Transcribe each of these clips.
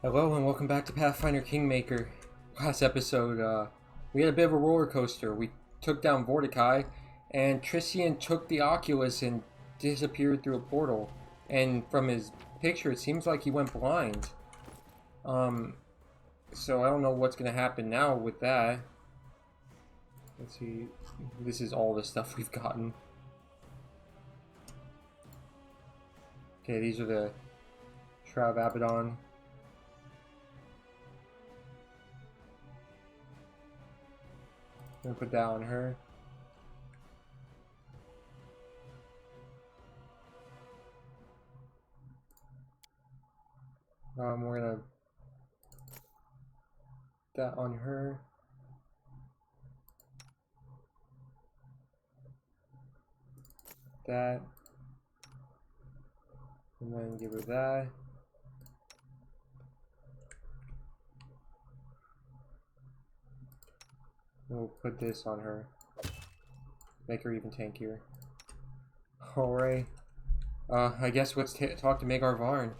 Hello and welcome back to Pathfinder Kingmaker. Last episode, we had a bit of a roller coaster. We took down Mordecai, and Tristian took the Oculus and disappeared through a portal. And from his picture, it seems like he went blind. So I don't know what's gonna happen now with that. Let's see. This is all the stuff we've gotten. Okay, these are the Shroud of Abaddon. I'm gonna put that on her. We're gonna put that on her. That. And then give her that. We'll put this on her. Make her even tankier. Alright. I guess let's talk to Magar Varn.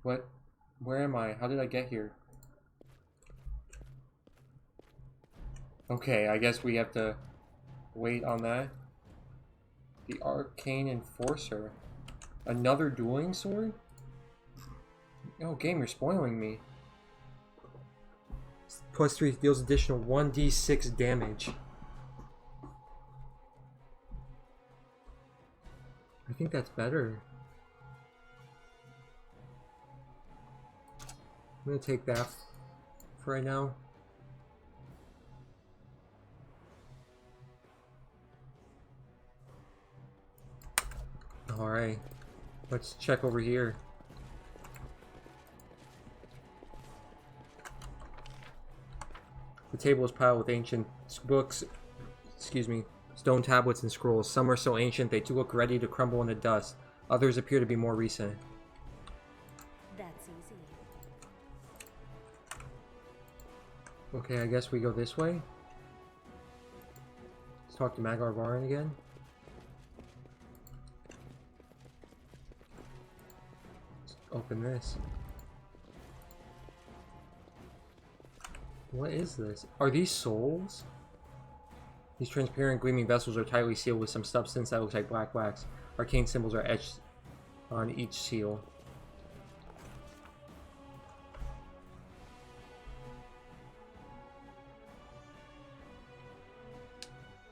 What? Where am I? How did I get here? Okay, I guess we have to wait on that. The Arcane Enforcer. Another dueling sword? Oh, game, you're spoiling me. Plus 3 deals additional 1d6 damage. I think that's better. I'm gonna take that for right now. Alright. Let's check over here. The table is piled with ancient books, stone tablets and scrolls. Some are so ancient they do look ready to crumble into dust. Others appear to be more recent. That's easy. Okay, I guess we go this way. Let's talk to Magar Varn again. Let's open this. What is this? Are these souls? These transparent gleaming vessels are tightly sealed with some substance that looks like black wax. Arcane symbols are etched on each seal.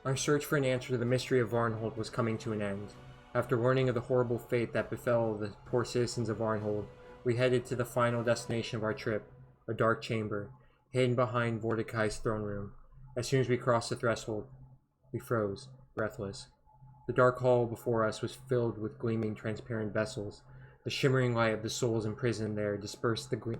Our search for an answer to the mystery of Varnhold was coming to an end. After learning of the horrible fate that befell the poor citizens of Varnhold, we headed to the final destination of our trip, a dark chamber, hidden behind Mordecai's throne room. As soon as we crossed the threshold, we froze, breathless. The dark hall before us was filled with gleaming, transparent vessels. The shimmering light of the souls imprisoned there dispersed the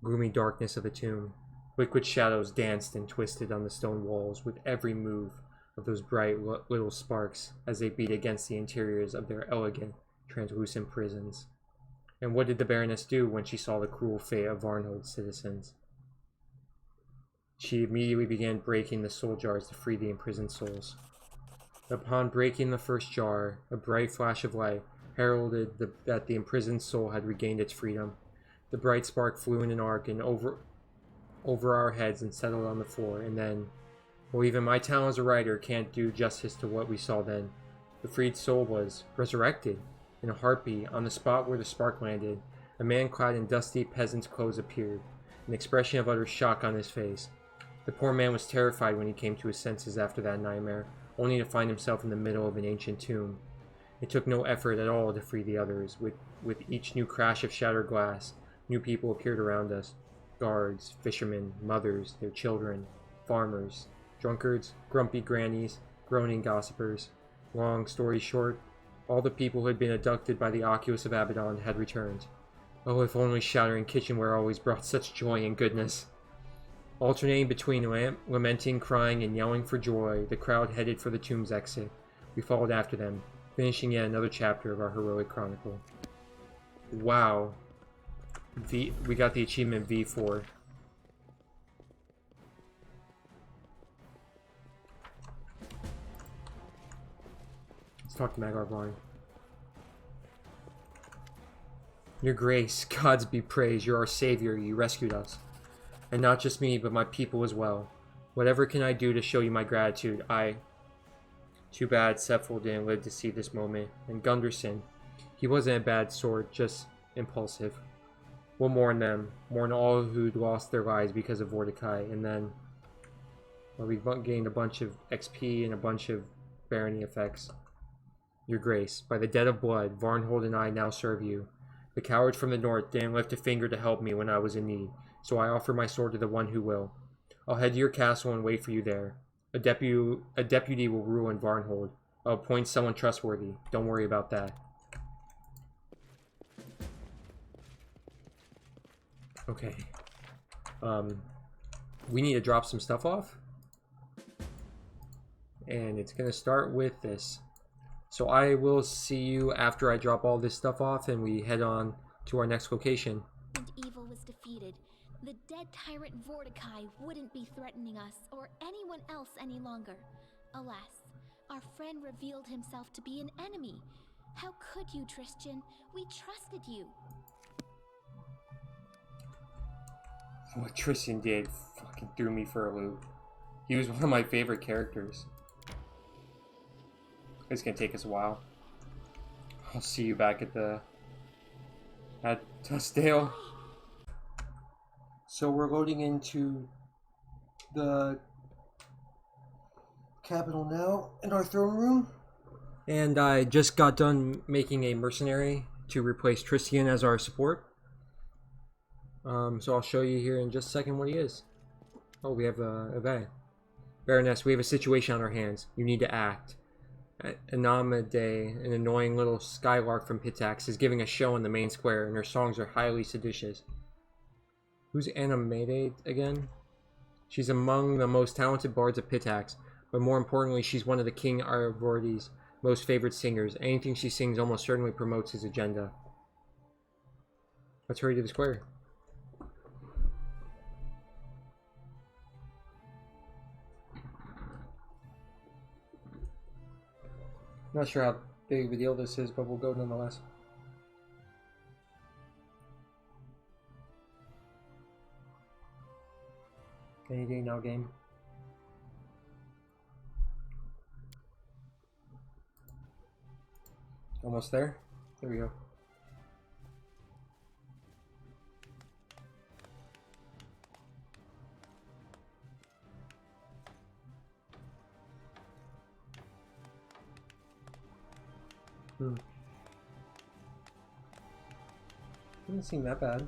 gloomy darkness of the tomb. Liquid shadows danced and twisted on the stone walls with every move of those bright little sparks as they beat against the interiors of their elegant, translucent prisons. And what did the Baroness do when she saw the cruel fate of Varnhold's citizens? She immediately began breaking the soul jars to free the imprisoned souls. Upon breaking the first jar, a bright flash of light heralded that the imprisoned soul had regained its freedom. The bright spark flew in an arc and over our heads and settled on the floor, and then, well, even my talent as a writer can't do justice to what we saw then. The freed soul was resurrected. In a heartbeat, on the spot where the spark landed, a man clad in dusty peasant's clothes appeared, an expression of utter shock on his face. The poor man was terrified when he came to his senses after that nightmare, only to find himself in the middle of an ancient tomb. It took no effort at all to free the others. With each new crash of shattered glass, new people appeared around us. Guards, fishermen, mothers, their children, farmers, drunkards, grumpy grannies, groaning gossipers. Long story short, all the people who had been abducted by the Oculus of Abaddon had returned. Oh, if only shattering kitchenware always brought such joy and goodness. Alternating between lamenting, crying, and yelling for joy, the crowd headed for the tomb's exit. We followed after them, finishing yet another chapter of our heroic chronicle. Wow. We got the achievement V4. Let's talk to Magar Varn. Your grace, gods be praised, you're our savior, you rescued us. And not just me, but my people as well. Whatever can I do to show you my gratitude? Too bad Sephiroth didn't live to see this moment. And Gunderson, he wasn't a bad sort, just impulsive. We'll mourn them. Mourn all who'd lost their lives because of Mordecai. And then, well, we gained a bunch of XP and a bunch of barony effects. Your grace, by the dead of blood, Varnhold and I now serve you. The cowards from the north didn't lift a finger to help me when I was in need, so I offer my sword to the one who will. I'll head to your castle and wait for you there. A deputy will rule in Varnhold. I'll appoint someone trustworthy. Don't worry about that. Okay. We need to drop some stuff off. And it's going to start with this. So I will see you after I drop all this stuff off and we head on to our next location. And evil was defeated. The dead tyrant Mordecai wouldn't be threatening us or anyone else any longer. Alas, our friend revealed himself to be an enemy. How could you, Tristan? We trusted you. What Tristan did fucking threw me for a loop. He was one of my favorite characters. It's gonna take us a while. I'll see you back at Tustdale. So we're loading into the capital now in our throne room. And I just got done making a mercenary to replace Tristan as our support. So I'll show you here in just a second what he is. Oh, we have a Baroness, we have a situation on our hands. You need to act. Mayday, an annoying little skylark from Pitax, is giving a show in the main square, and her songs are highly seditious. Who's Mayday again? She's among the most talented bards of Pitax, but more importantly, she's one of the King Arvordi's most favorite singers. Anything she sings almost certainly promotes his agenda. Let's hurry to the square. Not sure how big of a deal this is, but we'll go nonetheless. Any day now, game. Almost there. There we go. Doesn't seem that bad.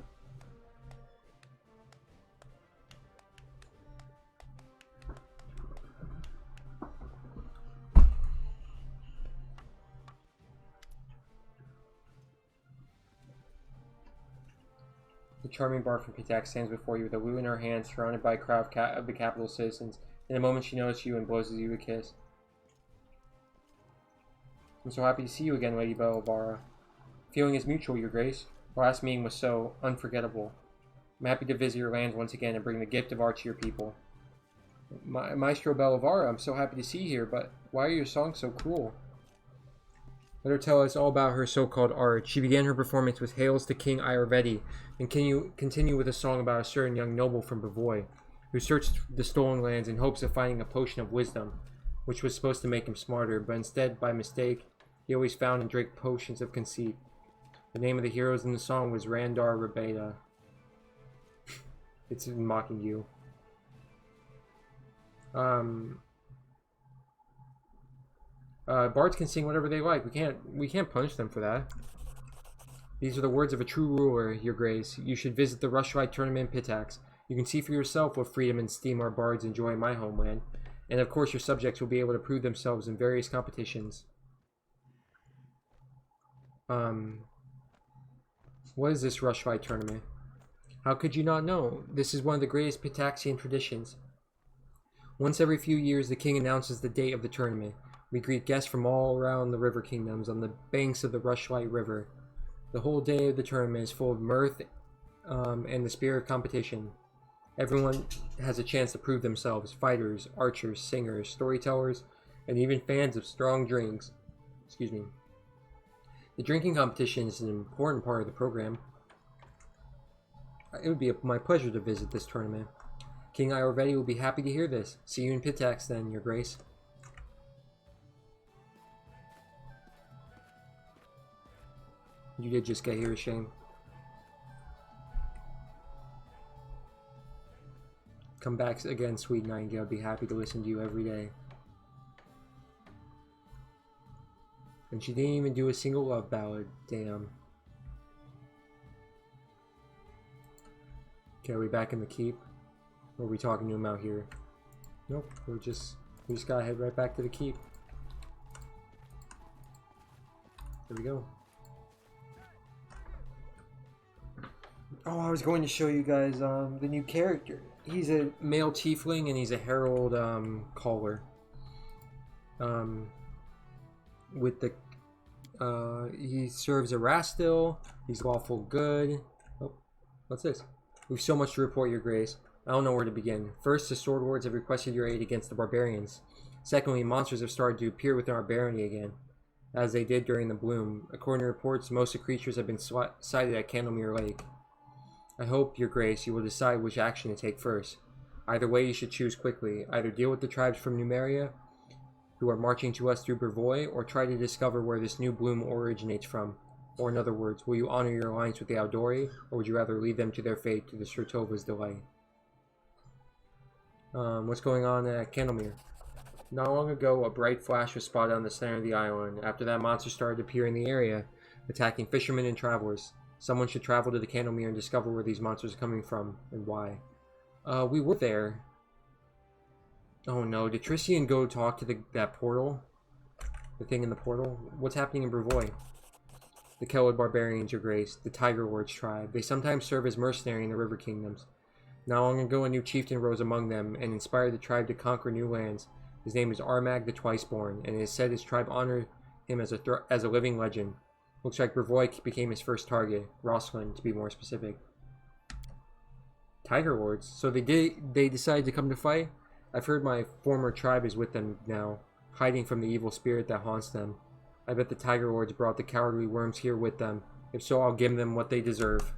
The charming bard from Pitax stands before you with a lute in her hand, surrounded by a crowd of the capital citizens. In a moment she notices you and blows you a kiss. I'm so happy to see you again, Lady Belvara. Feeling is mutual, Your Grace. Our last meeting was so unforgettable. I'm happy to visit your lands once again and bring the gift of art to your people. Maestro Belvara, I'm so happy to see you here, but why are your songs so cruel? Let her tell us all about her so-called art. She began her performance with Hails to King Ayurvedi, and continue with a song about a certain young noble from Bavoy, who searched the stolen lands in hopes of finding a potion of wisdom, which was supposed to make him smarter, but instead, by mistake, he always found and drank potions of conceit. The name of the heroes in the song was Randar Rabeda. It's mocking you. Bards can sing whatever they like. We can't punish them for that. These are the words of a true ruler, Your Grace. You should visit the Rushlight tournament in Pitax. You can see for yourself what freedom and esteem our bards enjoy in my homeland. And of course your subjects will be able to prove themselves in various competitions. What is this Rushlight tournament? How could you not know? This is one of the greatest Pitaxian traditions. Once every few years, the king announces the date of the tournament. We greet guests from all around the river kingdoms on the banks of the Rushlight River. The whole day of the tournament is full of mirth and the spirit of competition. Everyone has a chance to prove themselves. Fighters, archers, singers, storytellers, and even fans of strong drinks. Excuse me. The drinking competition is an important part of the program. It would be my pleasure to visit this tournament. King Iorvetti will be happy to hear this. See you in Pitax then, Your Grace. You did just get here, a shame. Come back again, sweet Nightingale. I'd be happy to listen to you every day. And she didn't even do a single love ballad. Damn. Okay, are we back in the keep? Or are we talking to him out here? Nope, we just gotta head right back to the keep. There we go. Oh, I was going to show you guys the new character. He's a male tiefling and he's a herald caller. With the he serves a Rastil. He's lawful good. Oh, what's this? We've so much to report, Your Grace. I don't know where to begin. First, the Sword Lords have requested your aid against the Barbarians. Secondly, monsters have started to appear within our barony again, as they did during the Bloom. According to reports, most of the creatures have been sighted at Candlemere Lake. I hope, Your Grace, you will decide which action to take first. Either way, you should choose quickly. Either deal with the tribes from Numeria, who are marching to us through Brevoy, or try to discover where this new bloom originates from. Or in other words, will you honor your alliance with the Aldori, or would you rather leave them to their fate to the Shertova's delight? What's going on at Candlemere? Not long ago, a bright flash was spotted on the center of the island. After that, monsters started to appear in the area, attacking fishermen and travelers. Someone should travel to the Candlemere and discover where these monsters are coming from, and why. We were there. Oh no, did Tristian go talk to that portal? The thing in the portal? What's happening in Brevoy? The Kelwood Barbarians, Your Grace, the Tiger Lords tribe. They sometimes serve as mercenary in the River Kingdoms. Not long ago, a new chieftain rose among them and inspired the tribe to conquer new lands. His name is Armag the Twiceborn, and it is said his tribe honored him as a living legend. Looks like Brevoy became his first target, Rosslyn, to be more specific. Tiger Lords? So they decided to come to fight? I've heard my former tribe is with them now, hiding from the evil spirit that haunts them. I bet the Tiger Lords brought the cowardly worms here with them. If so, I'll give them what they deserve.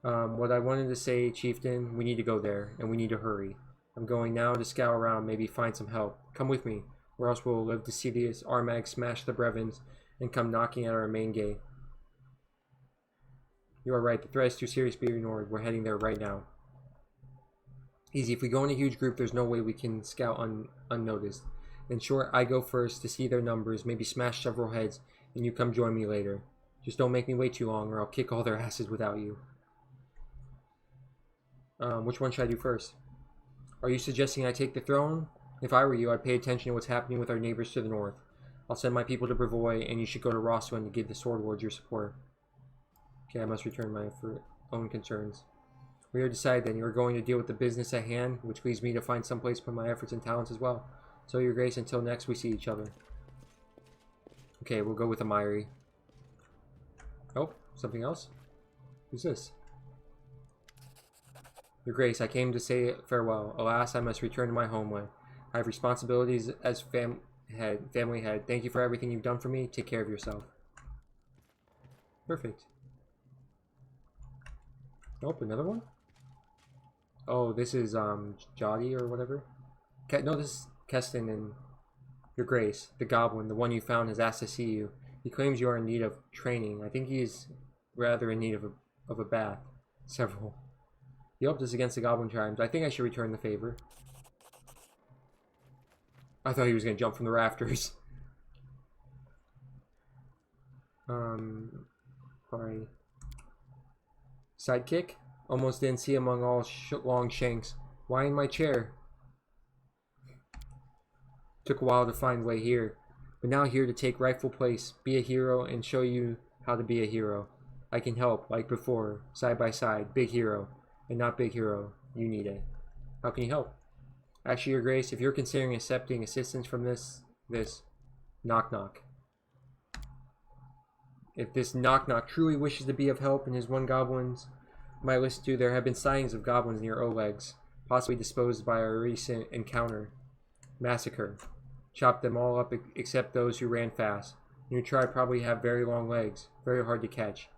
What I wanted to say, Chieftain, we need to go there, and we need to hurry. I'm going now to scout around, maybe find some help. Come with me, or else we'll live to see this Armag smash the Brevins and come knocking at our main gate. You are right, the threat is too serious to be ignored. We're heading there right now. Easy, if we go in a huge group, there's no way we can scout unnoticed. In short, I go first to see their numbers, maybe smash several heads, and you come join me later. Just don't make me wait too long, or I'll kick all their asses without you. Which one should I do first? Are you suggesting I take the throne? If I were you, I'd pay attention to what's happening with our neighbors to the north. I'll send my people to Brevoy, and you should go to Rosslyn to give the Sword Lords your support. Okay, I must return my own concerns. We are decided then. You are going to deal with the business at hand, which leads me to find some place to put my efforts and talents as well. So, Your Grace, until next we see each other. Okay, we'll go with Amiri. Oh, something else? Who's this? Your Grace, I came to say farewell. Alas, I must return to my homeland. I have responsibilities as family head. Thank you for everything you've done for me. Take care of yourself. Perfect. Nope, another one? Oh, this is, Jody or whatever? No, this is Keston and Your Grace, the goblin, the one you found, has asked to see you. He claims you are in need of training. I think he is rather in need of a bath. Several. He helped us against the goblin tribes. I think I should return the favor. I thought he was going to jump from the rafters. Sorry. Sidekick? Almost didn't see among all long shanks. Why in my chair? Took a while to find way here, but now here to take rightful place, be a hero, and show you how to be a hero. I can help, like before, side by side, big hero, and not big hero. You need it. How can you help? Actually, Your Grace, if you're considering accepting assistance from this knock knock. If this knock knock truly wishes to be of help and his one goblins might listen to, there have been sightings of goblins near Oleg's, possibly disposed by our recent encounter. Massacre. Chopped them all up except those who ran fast. New tribe probably have very long legs, very hard to catch.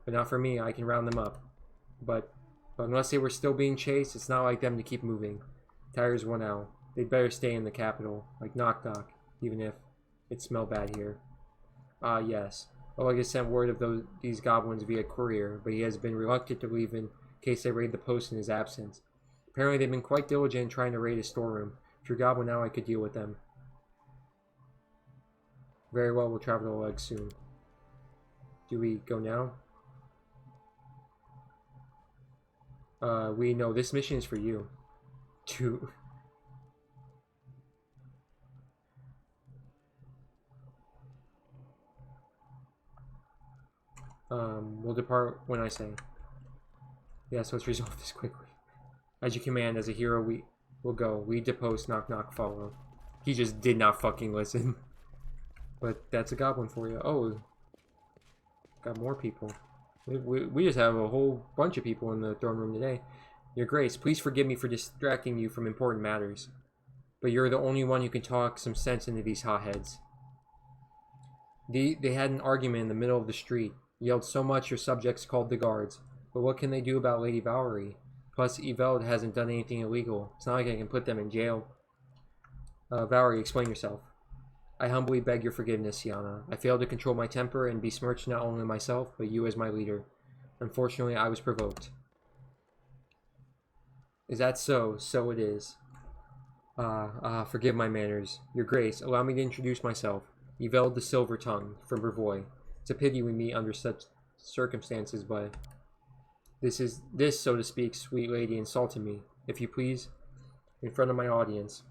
But not for me, I can round them up. But unless they were still being chased, it's not like them to keep moving. Tires won out. They'd better stay in the capital, like Knock Knock, even if it smelled bad here. Ah, yes. Oleg sent word of these goblins via courier, but he has been reluctant to leave in case they raid the post in his absence. Apparently they've been quite diligent in trying to raid his storeroom. If you're goblin now, I could deal with them. Very well, we'll travel to Oleg soon. Do we go now? We know this mission is for you. We'll depart when I say. Yeah, so let's resolve this quickly. As you command, as a hero, we will go. We depose, knock knock, follow. He just did not fucking listen. But that's a goblin for you. Oh, got more people. We just have a whole bunch of people in the throne room today. Your Grace, please forgive me for distracting you from important matters. But you're the only one who can talk some sense into these hotheads. They had an argument in the middle of the street. Yelled so much your subjects called the guards. But what can they do about Lady Valerie? Plus, Eveld hasn't done anything illegal. It's not like I can put them in jail. Valerie, explain yourself. I humbly beg your forgiveness, Yana. I failed to control my temper and besmirched not only myself, but you as my leader. Unfortunately, I was provoked. Is that so? So it is. Forgive my manners. Your Grace, allow me to introduce myself. Eveld the Silver Tongue, from Brevoy. It's a pity we meet under such circumstances, but this, so to speak, sweet lady insulted me, if you please, in front of my audience.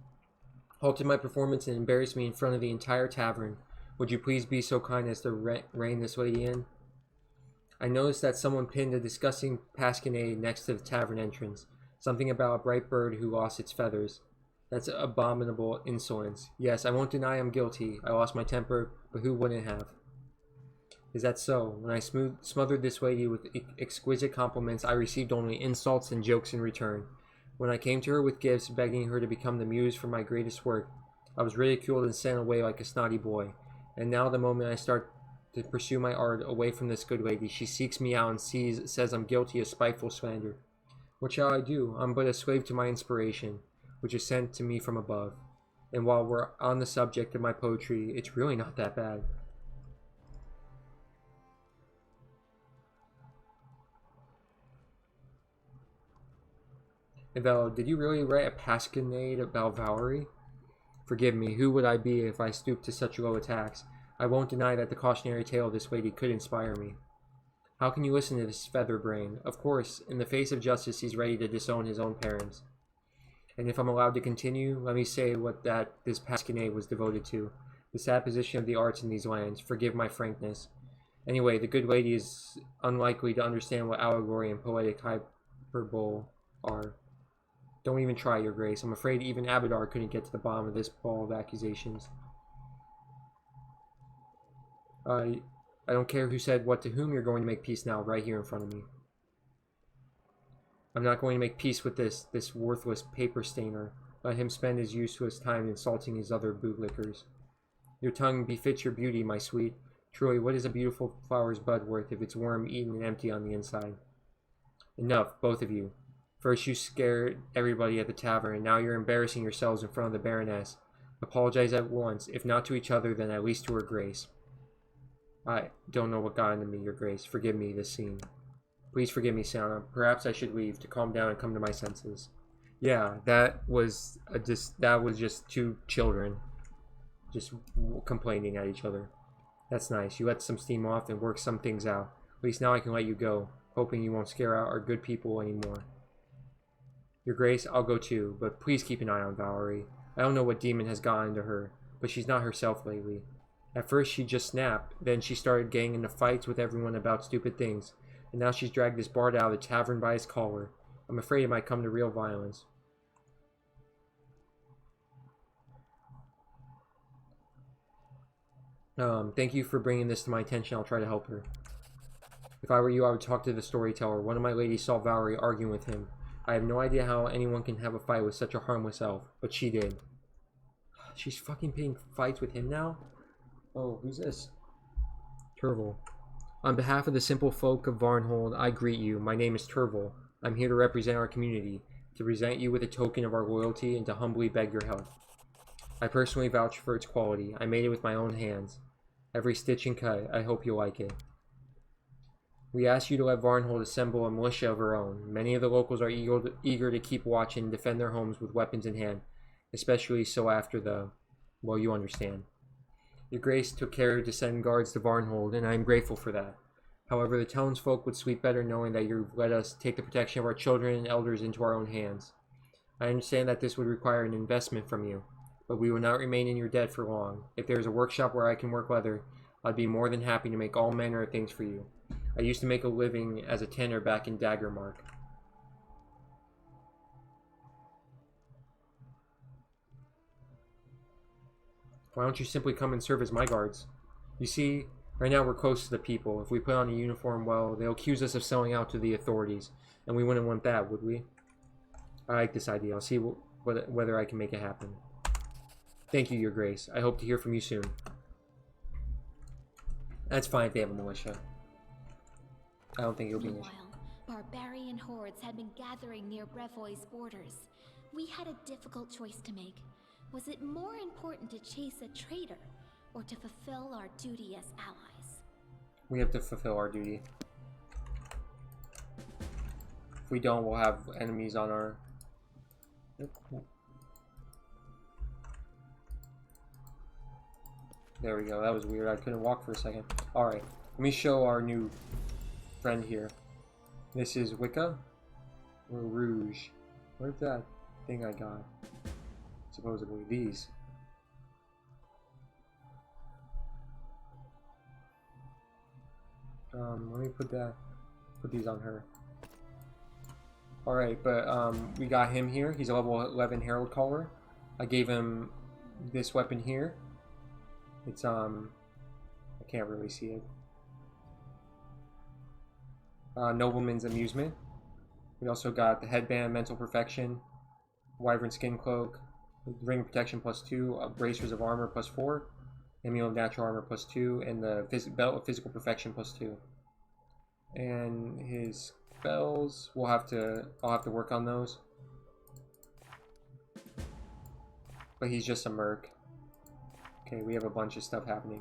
Halted my performance and embarrassed me in front of the entire tavern. Would you please be so kind as to rein this lady in? I noticed that someone pinned a disgusting pasquinade next to the tavern entrance. Something about a bright bird who lost its feathers. That's abominable insolence. Yes, I won't deny I'm guilty. I lost my temper, but who wouldn't have? Is that so? When I smothered this lady with exquisite compliments, I received only insults and jokes in return. When I came to her with gifts, begging her to become the muse for my greatest work, I was ridiculed and sent away like a snotty boy. And now the moment I start to pursue my art away from this good lady, she seeks me out and says I'm guilty of spiteful slander. What shall I do? I'm but a slave to my inspiration, which is sent to me from above. And while we're on the subject of my poetry, it's really not that bad. Val, did you really write a pasquinade about Valerie? Forgive me, who would I be if I stooped to such low attacks? I won't deny that the cautionary tale of this lady could inspire me. How can you listen to this featherbrain? Of course, in the face of justice, he's ready to disown his own parents. And if I'm allowed to continue, let me say what this pasquinade was devoted to. The sad position of the arts in these lands. Forgive my frankness. Anyway, the good lady is unlikely to understand what allegory and poetic hyperbole are. Don't even try, Your Grace. I'm afraid even Abadar couldn't get to the bottom of this ball of accusations. I don't care who said what to whom, you're going to make peace now, right here in front of me. I'm not going to make peace with this worthless paper stainer. Let him spend his useless time insulting his other bootlickers. Your tongue befits your beauty, my sweet. Truly, what is a beautiful flower's bud worth if it's worm-eaten and empty on the inside? Enough, both of you. First you scared everybody at the tavern, and now you're embarrassing yourselves in front of the Baroness. Apologize at once, if not to each other, then at least to her Grace. I don't know what got into me, Your Grace. Forgive me this scene. Please forgive me, Sienna. Perhaps I should leave to calm down and come to my senses. Yeah, that was just two children just complaining at each other. That's nice. You let some steam off and work some things out. At least now I can let you go, hoping you won't scare out our good people anymore. Your Grace, I'll go too, but please keep an eye on Valerie. I don't know what demon has gotten into her, but she's not herself lately. At first she just snapped, then she started getting into fights with everyone about stupid things, and now she's dragged this bard out of the tavern by his collar. I'm afraid it might come to real violence. Thank you for bringing this to my attention. I'll try to help her. If I were you, I would talk to the storyteller. One of my ladies saw Valerie arguing with him. I have no idea how anyone can have a fight with such a harmless elf, but she did. She's fucking picking fights with him now? Oh, who's this? Turvel. On behalf of the simple folk of Varnhold, I greet you. My name is Turvel. I'm here to represent our community, to present you with a token of our loyalty, and to humbly beg your help. I personally vouch for its quality. I made it with my own hands. Every stitch and cut. I hope you like it. We ask you to let Varnhold assemble a militia of her own. Many of the locals are eager to keep watch and defend their homes with weapons in hand, especially so after the... well, you understand. Your Grace took care to send guards to Varnhold, and I am grateful for that. However, the townsfolk would sleep better knowing that you let us take the protection of our children and elders into our own hands. I understand that this would require an investment from you, but we will not remain in your debt for long. If there is a workshop where I can work leather, I'd be more than happy to make all manner of things for you. I used to make a living as a tanner back in Daggermark. Why don't you simply come and serve as my guards? You see, right now we're close to the people. If we put on a uniform, well, they'll accuse us of selling out to the authorities, and we wouldn't want that, would we? I like this idea. I'll see whether I can make it happen. Thank you, Your Grace. I hope to hear from you soon. That's fine if they have a militia. I don't think it'll be an issue. Meanwhile, barbarian hordes had been gathering near Brevoy's borders. We had a difficult choice to make. Was it more important to chase a traitor, or to fulfill our duty as allies? We have to fulfill our duty. If we don't, we'll have enemies on our... There we go. That was weird. I couldn't walk for a second. Alright. Let me show our new friend here. This is Wicca. Or Rouge. Where's that thing I got? Supposedly. These. Let me put these on her. Alright, but we got him here. He's a level 11 Herald Caller. I gave him this weapon here. It's I can't really see it. Nobleman's Amusement. We also got the headband, Mental Perfection, Wyvern Skin Cloak, Ring of Protection +2, Bracers of Armor +4, Amulet of Natural Armor +2, and the Belt of Physical Perfection +2. And his spells, I'll have to work on those. But he's just a merc. Okay, we have a bunch of stuff happening.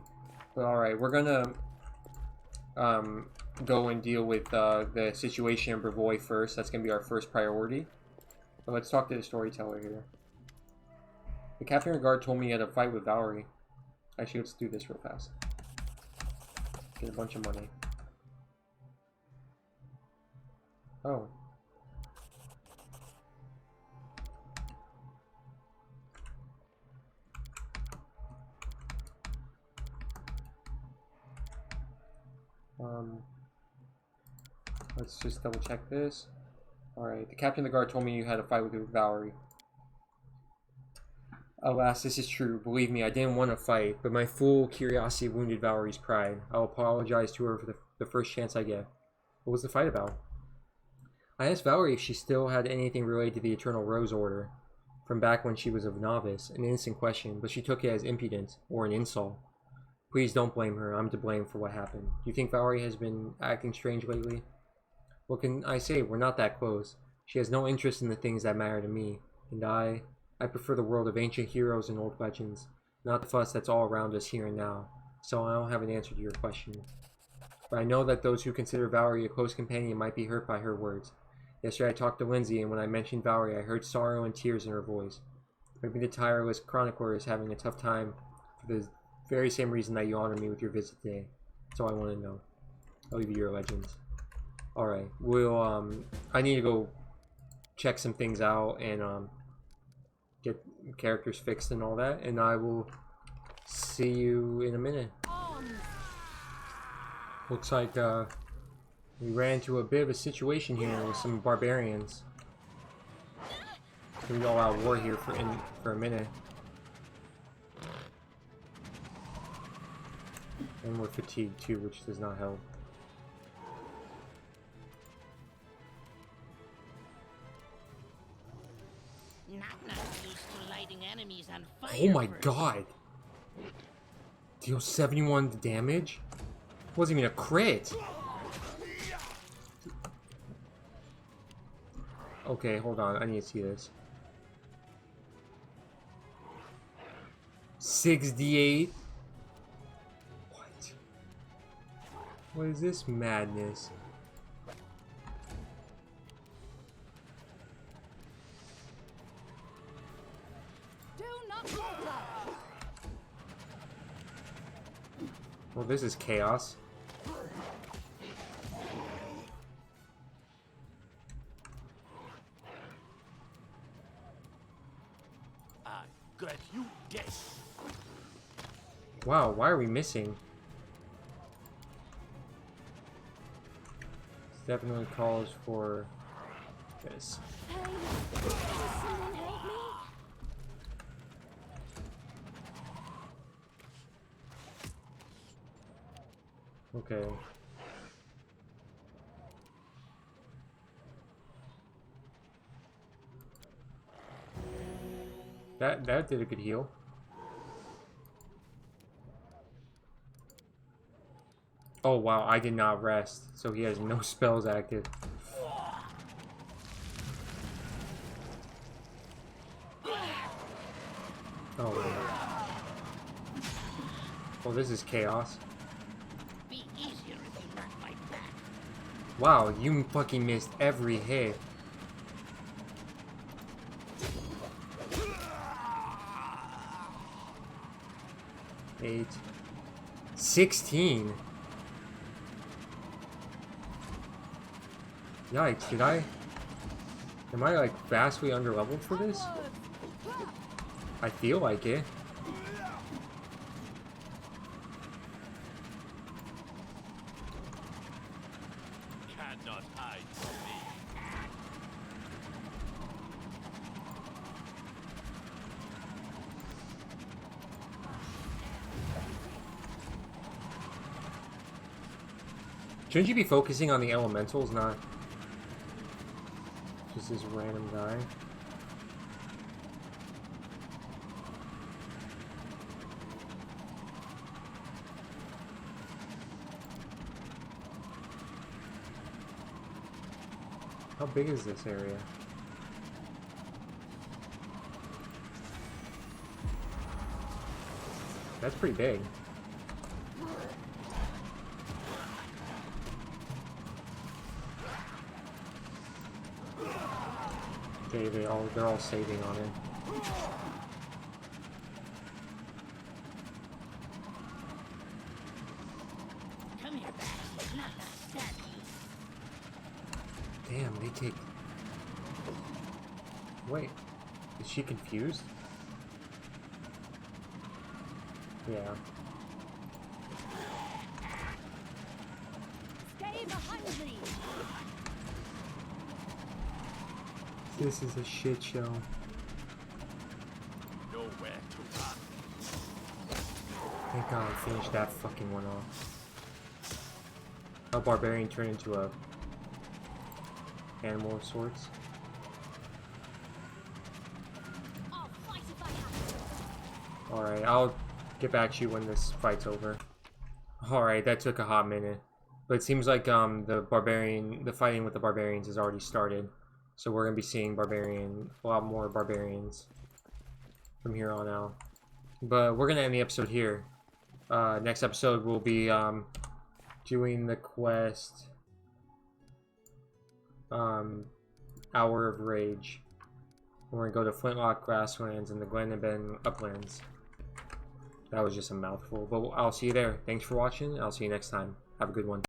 But alright, we're gonna go and deal with the situation in Brevoy first. That's gonna be our first priority. But let's talk to the storyteller here. The captain of guard told me he had a fight with Valerie. Actually, let's do this real fast. Get a bunch of money. Oh. Let's just double check this. Alright, the captain of the guard told me you had a fight with Valerie. Alas, this is true. Believe me, I didn't want to fight, but my fool curiosity wounded Valerie's pride. I'll apologize to her for the first chance I get. What was the fight about? I asked Valerie if she still had anything related to the Eternal Rose Order, from back when she was a novice, an innocent question, but she took it as impudence, or an insult. Please don't blame her. I'm to blame for what happened. Do you think Valerie has been acting strange lately? What can I say? We're not that close. She has no interest in the things that matter to me, and I prefer the world of ancient heroes and old legends, not the fuss that's all around us here and now, so I don't have an answer to your question. But I know that those who consider Valerie a close companion might be hurt by her words. Yesterday I talked to Lindsay, and when I mentioned Valerie, I heard sorrow and tears in her voice. Maybe the tireless chronicler is having a tough time for the very same reason that you honor me with your visit today. That's all I want to know. I'll leave you your legends. Alright, I need to go check some things out and, get characters fixed and all that, and I will see you in a minute. Looks like, we ran into a bit of a situation here with some barbarians. We all out of war here for a minute. And we're fatigued too, which does not help. Oh my god! Deal 71 damage? Wasn't even a crit. Okay, hold on. I need to see this. 68. What? What is this madness? Well, this is chaos. I got you dead. Wow, why are we missing? This definitely calls for this. Hey, can someone help me? Okay. That did a good heal. Oh wow, I did not rest, so he has no spells active. Oh man. Well, this is chaos. Be easier if you weren't my back. Wow, you fucking missed every hit. Eight. 16. Yikes, did I? Am I like vastly underleveled for this? I feel like it. Cannot hide from me. Shouldn't you be focusing on the elementals, not just this random guy? How big is this area? That's pretty big. Okay, they're all saving on it. Come here, back. Not stab you. Damn, they take... Wait, is she confused? Yeah. Stay behind me. This is a shit show. Nowhere to run. Thank God I finished that fucking one off. A barbarian turned into a animal of sorts. I'll fight if I have to. Alright, I'll get back to you when this fight's over. Alright, that took a hot minute. But it seems like the fighting with the barbarians has already started. So we're gonna be seeing a lot more barbarians from here on out. But we're gonna end the episode here. Next episode we'll be doing the quest Hour of Rage. We're gonna go to Flintlock Grasslands and the Glenabin Uplands. That was just a mouthful, but I'll see you there. Thanks for watching, and I'll see you next time. Have a good one.